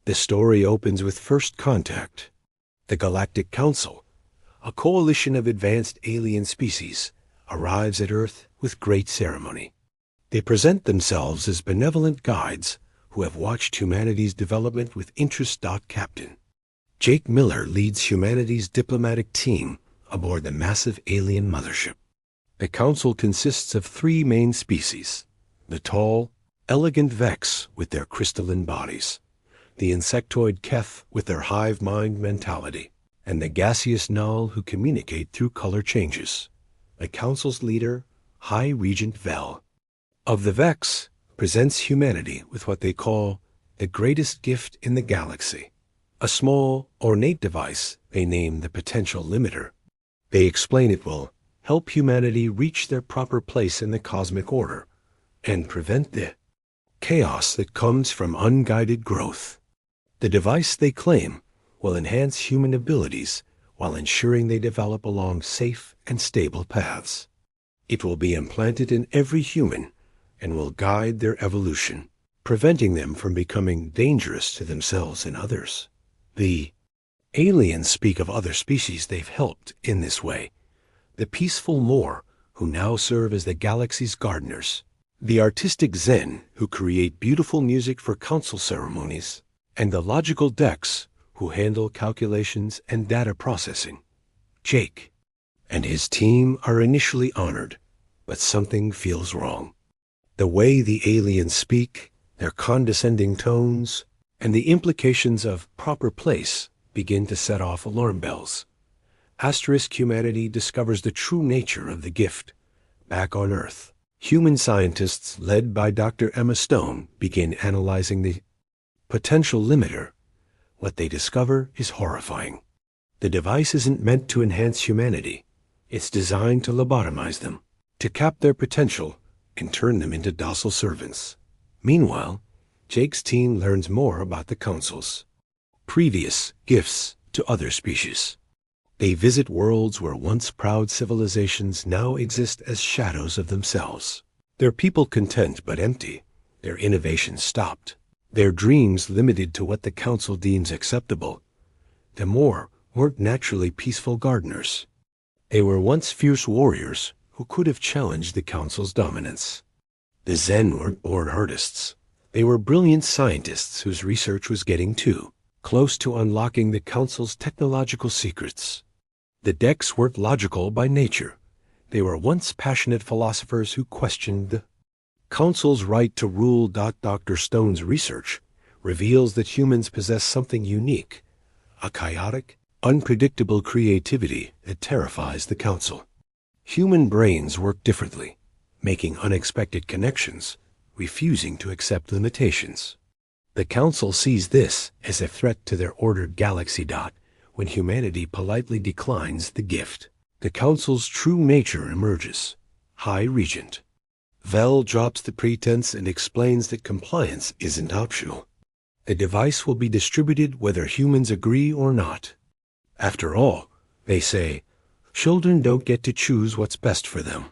The story opens with first contact. The Galactic Council, a coalition of advanced alien species, arrives at Earth with great ceremony. They present themselves as benevolent guides who have watched humanity's development with interest. Captain Jake Miller leads humanity's diplomatic team aboard the massive alien mothership. The council consists of three main species: the tall, elegant Vex with their crystalline bodies, the insectoid Keth with their hive mind mentality, and the gaseous Null who communicate through color changes. The council's leader, High Regent Vel, of the Vex, presents humanity with what they call the greatest gift in the galaxy, a small, ornate device they name the potential limiter. They explain it will help humanity reach their proper place in the cosmic order and prevent the chaos that comes from unguided growth. The device, they claim, will enhance human abilities while ensuring they develop along safe and stable paths. It will be implanted in every human and will guide their evolution, preventing them from becoming dangerous to themselves and others. The aliens speak of other species they've helped in this way: the peaceful Moor, who now serve as the galaxy's gardeners, the artistic Zen, who create beautiful music for council ceremonies, and the logical Dex, who handle calculations and data processing. Jake and his team are initially honored, but something feels wrong. The way the aliens speak, their condescending tones, and the implications of proper place begin to set off alarm bells. Humanity discovers the true nature of the gift. Back on Earth, human scientists led by Dr. Emma Stone begin analyzing the potential limiter. What they discover is horrifying. The device isn't meant to enhance humanity. It's designed to lobotomize them, to cap their potential and turn them into docile servants. Meanwhile, Jake's team learns more about the Council's previous gifts to other species. They visit worlds where once proud civilizations now exist as shadows of themselves. Their people content but empty, their innovations stopped, their dreams limited to what the Council deems acceptable. The Moor weren't naturally peaceful gardeners. They were once fierce warriors who could have challenged the Council's dominance. The Zen weren't born artists. They were brilliant scientists whose research was getting too close to unlocking the Council's technological secrets. The Dex weren't logical by nature. They were once passionate philosophers who questioned the Council's right to rule. Dr. Stone's research reveals that humans possess something unique, a chaotic, unpredictable creativity that terrifies the Council. Human brains work differently, making unexpected connections, refusing to accept limitations. The Council sees this as a threat to their ordered galaxy. When humanity politely declines the gift, the Council's true nature emerges. High Regent Vel drops the pretense and explains that compliance isn't optional. The device will be distributed whether humans agree or not. After all, they say, children don't get to choose what's best for them.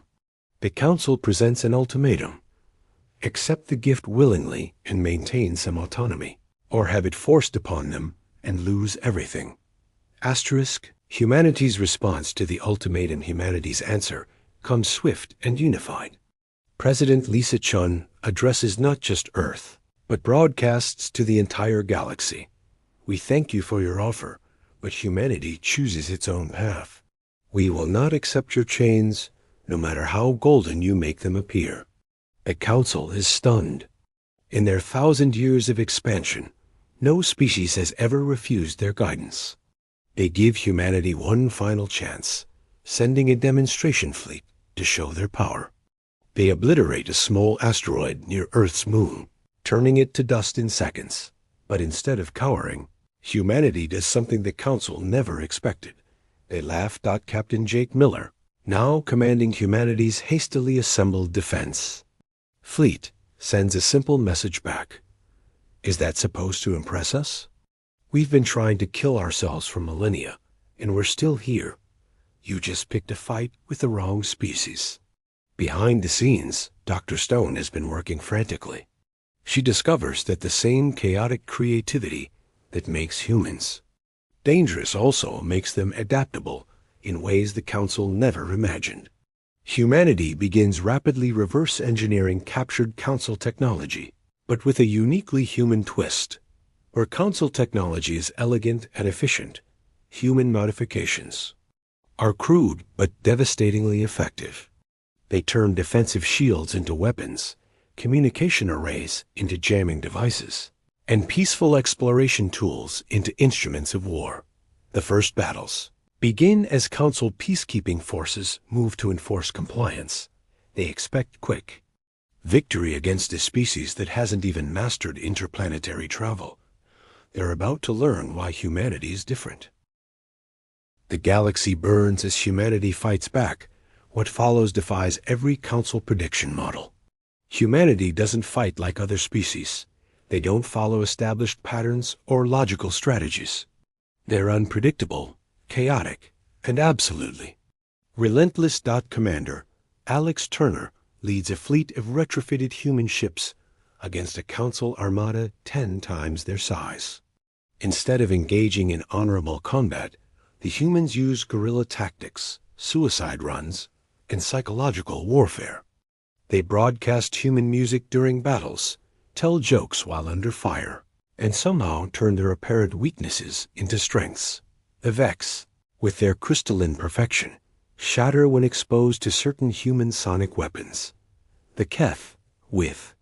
The Council presents an ultimatum: accept the gift willingly and maintain some autonomy, or have it forced upon them and lose everything. Humanity's response to the ultimatum. Humanity's answer comes swift and unified. President Lisa Chun addresses not just Earth, but broadcasts to the entire galaxy. We thank you for your offer, but humanity chooses its own path. We will not accept your chains, no matter how golden you make them appear. The Council is stunned. In their 1,000 years of expansion, no species has ever refused their guidance. They give humanity one final chance, sending a demonstration fleet to show their power. They obliterate a small asteroid near Earth's moon, turning it to dust in seconds. But instead of cowering, humanity does something the Council never expected. They laugh. Captain Jake Miller, now commanding humanity's hastily assembled defense fleet, sends a simple message back. Is that supposed to impress us? We've been trying to kill ourselves for millennia, and we're still here. You just picked a fight with the wrong species. Behind the scenes, Dr. Stone has been working frantically. She discovers that the same chaotic creativity that makes humans. Dangerous also makes them adaptable in ways the Council never imagined. Humanity begins rapidly reverse engineering captured Council technology, but with a uniquely human twist. Where Council technology is elegant and efficient, human modifications are crude but devastatingly effective. They turn defensive shields into weapons, communication arrays into jamming devices, and peaceful exploration tools into instruments of war. The first battles begin as Council peacekeeping forces move to enforce compliance. They expect quick victory against a species that hasn't even mastered interplanetary travel. They're about to learn why humanity is different. The galaxy burns as humanity fights back. What follows defies every Council prediction model. Humanity doesn't fight like other species. They don't follow established patterns or logical strategies. They're unpredictable, chaotic, and absolutely relentless. Commander Alex Turner leads a fleet of retrofitted human ships against a Council armada 10 times their size. Instead of engaging in honorable combat, the humans use guerrilla tactics, suicide runs, and psychological warfare. They broadcast human music during battles, tell jokes while under fire, and somehow turn their apparent weaknesses into strengths. The Vex, with their crystalline perfection, shatter when exposed to certain human sonic weapons. The Keth, with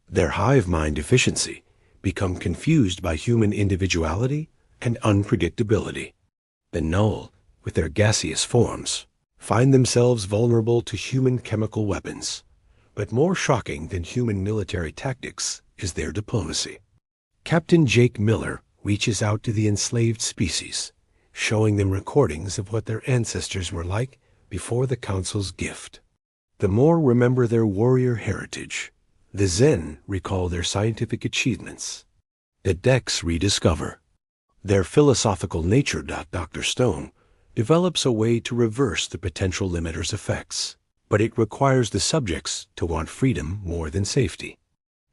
their hive mind efficiency, become confused by human individuality and unpredictability. The Null, with their gaseous forms, find themselves vulnerable to human chemical weapons. But more shocking than human military tactics is their diplomacy. Captain Jake Miller reaches out to the enslaved species, showing them recordings of what their ancestors were like before the Council's gift. The Moor remember their warrior heritage. The Zen recall their scientific achievements. The Dex rediscover their philosophical nature. Dr. Stone develops a way to reverse the potential limiter's effects, but it requires the subjects to want freedom more than safety.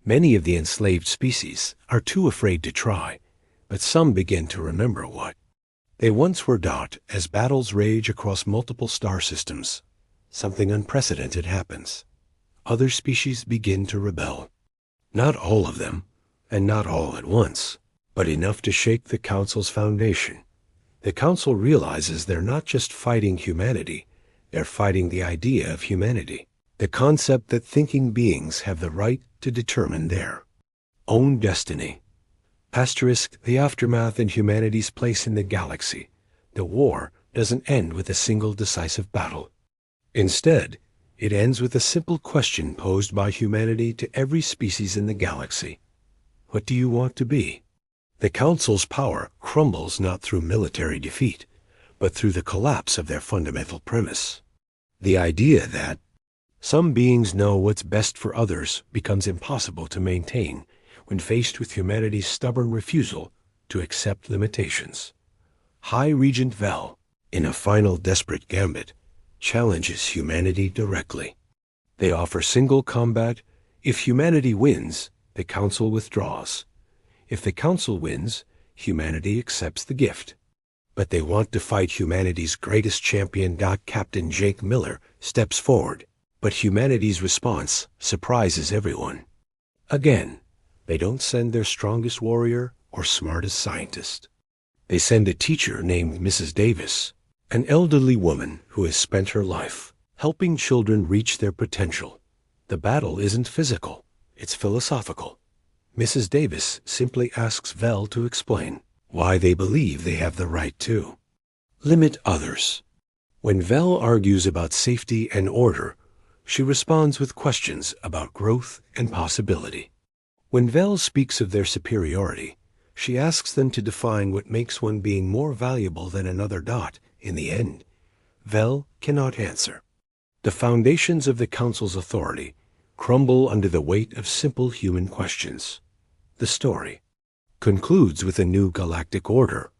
Many of the enslaved species are too afraid to try, but some begin to remember what they once were. As battles rage across multiple star systems, something unprecedented happens. Other species begin to rebel. Not all of them, and not all at once, but enough to shake the Council's foundation. The Council realizes they're not just fighting humanity, they're fighting the idea of humanity, the concept that thinking beings have the right to determine their own destiny. The aftermath and humanity's place in the galaxy. The war doesn't end with a single decisive battle. Instead, it ends with a simple question posed by humanity to every species in the galaxy. What do you want to be? The Council's power crumbles not through military defeat, but through the collapse of their fundamental premise. The idea that some beings know what's best for others becomes impossible to maintain when faced with humanity's stubborn refusal to accept limitations. High Regent Vel, in a final desperate gambit, challenges humanity directly. They offer single combat. If humanity wins, the Council withdraws. If the Council wins, humanity accepts the gift. But they want to fight humanity's greatest champion. Captain Jake Miller steps forward, but humanity's response surprises everyone. Again, they don't send their strongest warrior or smartest scientist. They send a teacher named Mrs. Davis, an elderly woman who has spent her life helping children reach their potential. The battle isn't physical, it's philosophical. Mrs. Davis simply asks Vel to explain why they believe they have the right to limit others. When Vel argues about safety and order, she responds with questions about growth and possibility. When Vel speaks of their superiority, she asks them to define what makes one being more valuable than another. In the end, Vel cannot answer. The foundations of the Council's authority crumble under the weight of simple human questions. The story concludes with a new galactic order.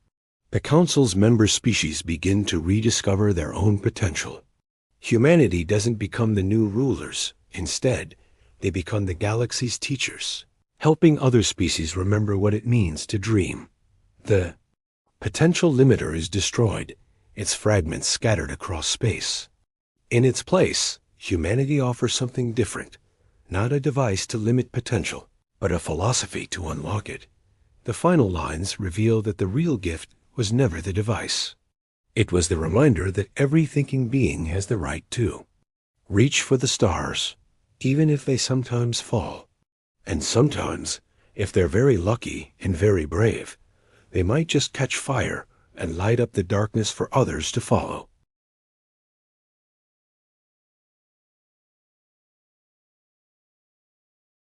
The Council's member species begin to rediscover their own potential. Humanity doesn't become the new rulers. Instead, they become the galaxy's teachers, helping other species remember what it means to dream. The potential limiter is destroyed, its fragments scattered across space. In its place, humanity offers something different, not a device to limit potential, but a philosophy to unlock it. The final lines reveal that the real gift was never the device. It was the reminder that every thinking being has the right to reach for the stars, even if they sometimes fall. And sometimes, if they're very lucky and very brave, they might just catch fire and light up the darkness for others to follow.